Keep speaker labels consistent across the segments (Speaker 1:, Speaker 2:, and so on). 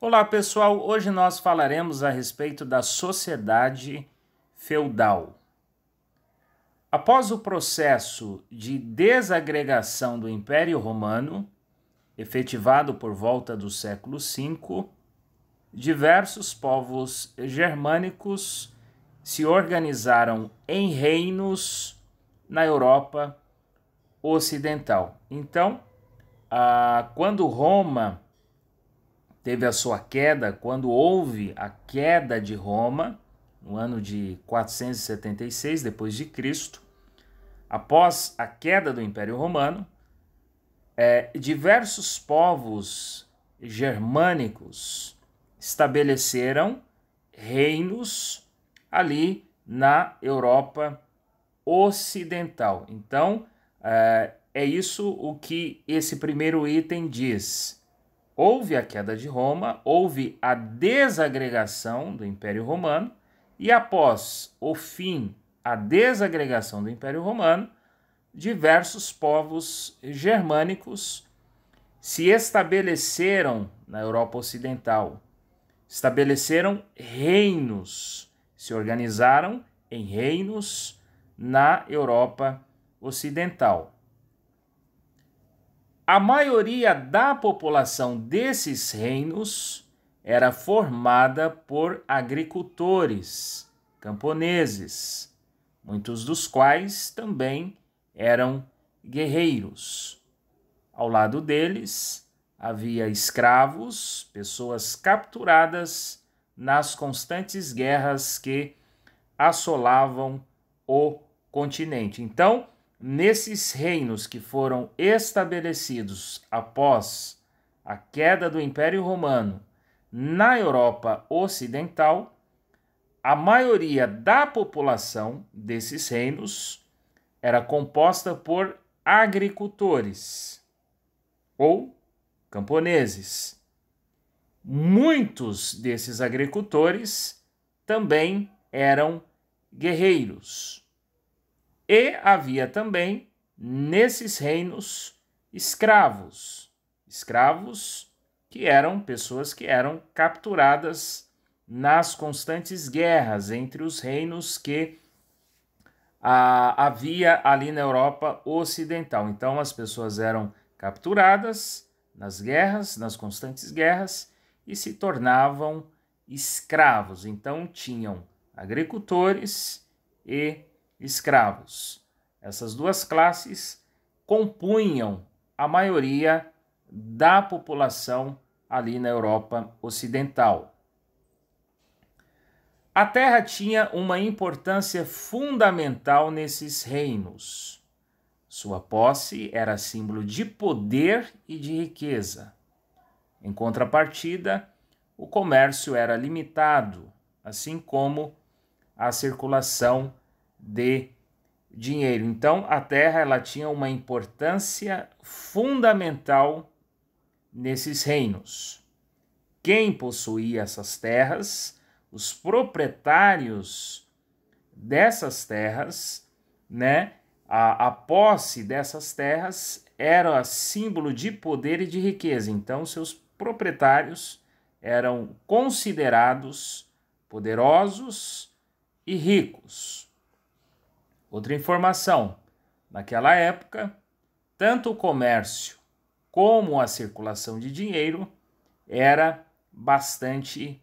Speaker 1: Olá pessoal, hoje nós falaremos a respeito da sociedade feudal. Após o processo de desagregação do Império Romano, efetivado por volta do século V, diversos povos germânicos se organizaram em reinos na Europa Ocidental. Então, quando Roma teve a sua queda, quando houve a queda de Roma, no ano de 476 depois de Cristo, após a queda do Império Romano, diversos povos germânicos estabeleceram reinos ali na Europa Ocidental. Então, é isso o que esse primeiro item diz. Houve a queda de Roma, houve a desagregação do Império Romano, e após o fim, a desagregação do Império Romano, diversos povos germânicos se estabeleceram na Europa Ocidental, estabeleceram reinos, se organizaram em reinos na Europa Ocidental. A maioria da população desses reinos era formada por agricultores, camponeses, muitos dos quais também eram guerreiros. Ao lado deles havia escravos, pessoas capturadas nas constantes guerras que assolavam o continente. Então, nesses reinos que foram estabelecidos após a queda do Império Romano na Europa Ocidental, a maioria da população desses reinos era composta por agricultores ou camponeses. Muitos desses agricultores também eram guerreiros. E havia também, nesses reinos, escravos que eram pessoas que eram capturadas nas constantes guerras entre os reinos que havia ali na Europa Ocidental. Então, as pessoas eram capturadas nas guerras, nas constantes guerras, e se tornavam escravos. Então, tinham agricultores e escravos. Essas duas classes compunham a maioria da população ali na Europa Ocidental. A terra tinha uma importância fundamental nesses reinos. Sua posse era símbolo de poder e de riqueza. Em contrapartida, o comércio era limitado, assim como a circulação de dinheiro. Então, a terra ela tinha uma importância fundamental nesses reinos. Quem possuía essas terras, os proprietários dessas terras, a posse dessas terras era símbolo de poder e de riqueza. Então, seus proprietários eram considerados poderosos e ricos. Outra informação, naquela época, tanto o comércio como a circulação de dinheiro era bastante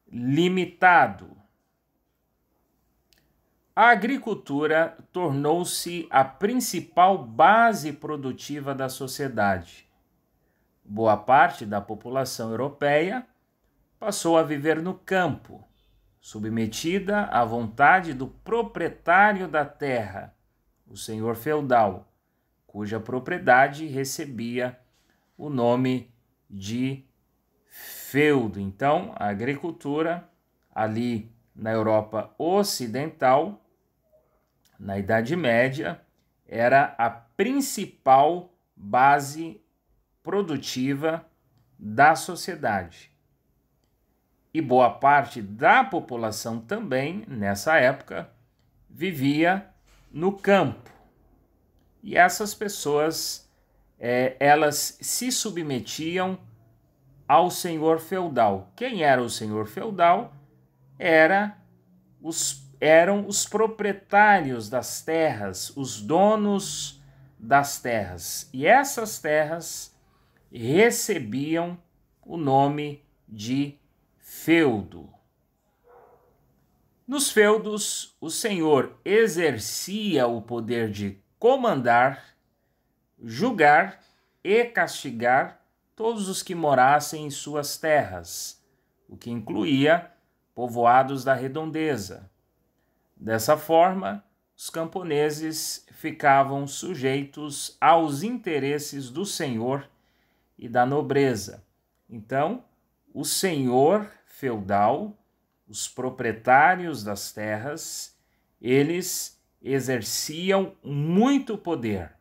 Speaker 1: limitado. A agricultura tornou-se a principal base produtiva da sociedade. Boa parte da população europeia passou a viver no campo, submetida à vontade do proprietário da terra, o senhor feudal, cuja propriedade recebia o nome de feudo. Então, a agricultura ali na Europa Ocidental, na Idade Média, era a principal base produtiva da sociedade. E boa parte da população também, nessa época, vivia no campo. E essas pessoas, elas se submetiam ao senhor feudal. Quem era o senhor feudal? Eram os proprietários das terras, os donos das terras. E essas terras recebiam o nome de feudo. Nos feudos, o senhor exercia o poder de comandar, julgar e castigar todos os que morassem em suas terras, o que incluía povoados da redondeza. Dessa forma, os camponeses ficavam sujeitos aos interesses do senhor e da nobreza. Então, o senhor feudal, os proprietários das terras, eles exerciam muito poder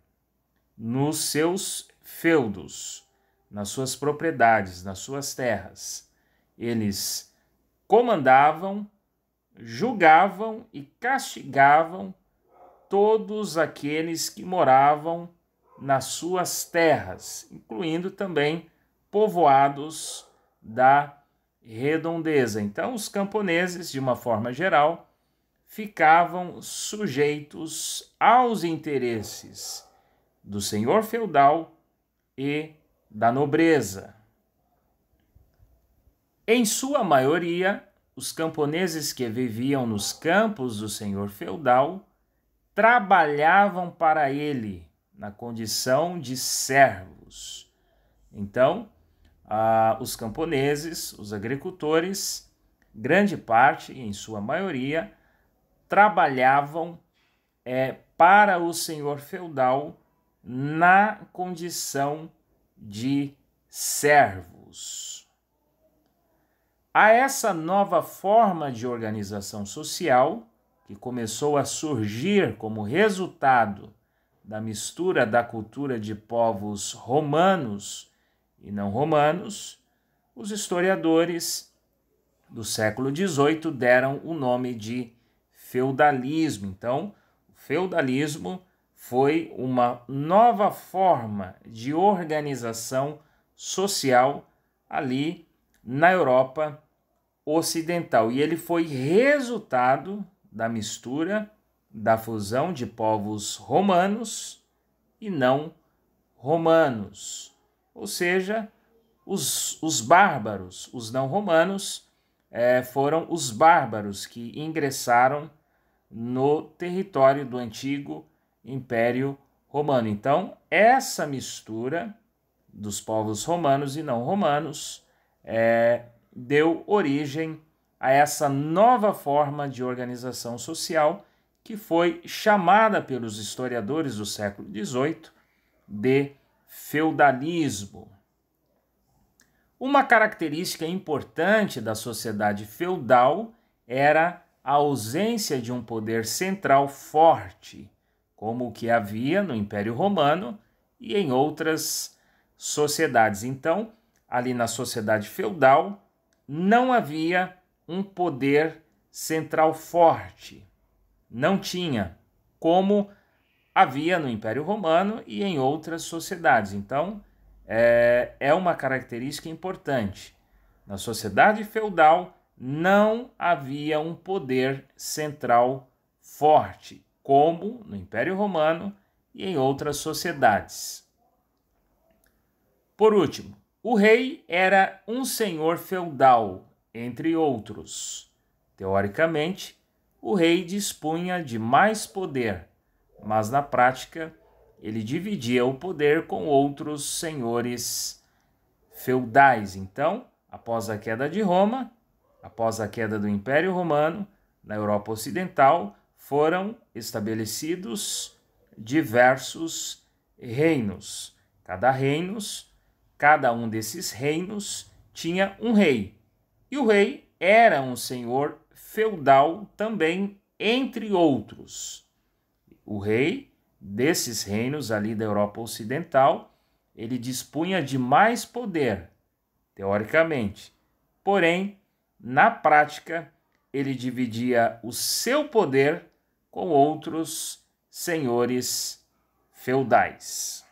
Speaker 1: nos seus feudos, nas suas propriedades, nas suas terras. Eles comandavam, julgavam e castigavam todos aqueles que moravam nas suas terras, incluindo também povoados da redondeza. Então, os camponeses, de uma forma geral, ficavam sujeitos aos interesses do senhor feudal e da nobreza. Em sua maioria, os camponeses que viviam nos campos do senhor feudal trabalhavam para ele na condição de servos. Então, os camponeses, os agricultores, grande parte, em sua maioria, trabalhavam para o senhor feudal na condição de servos. A essa nova forma de organização social, que começou a surgir como resultado da mistura da cultura de povos romanos e não romanos, os historiadores do século XVIII deram o nome de feudalismo. Então, o feudalismo foi uma nova forma de organização social ali na Europa Ocidental. E ele foi resultado da mistura, da fusão de povos romanos e não romanos. Ou seja, os bárbaros, os não romanos, foram os bárbaros que ingressaram no território do antigo Império Romano. Então, essa mistura dos povos romanos e não romanos deu origem a essa nova forma de organização social que foi chamada pelos historiadores do século XVIII de feudalismo. Uma característica importante da sociedade feudal era a ausência de um poder central forte, como o que havia no Império Romano e em outras sociedades. Então, ali na sociedade feudal, não havia um poder central forte. Não tinha, como havia no Império Romano e em outras sociedades. Então, é uma característica importante. Na sociedade feudal, não havia um poder central forte, como no Império Romano e em outras sociedades. Por último, o rei era um senhor feudal, entre outros. Teoricamente, o rei dispunha de mais poder, mas na prática ele dividia o poder com outros senhores feudais. Então, após a queda de Roma, após a queda do Império Romano, na Europa Ocidental, foram estabelecidos diversos reinos. Cada um desses reinos tinha um rei. E o rei era um senhor feudal também, entre outros. O rei desses reinos ali da Europa Ocidental, ele dispunha de mais poder, teoricamente. Porém, na prática, ele dividia o seu poder com outros senhores feudais.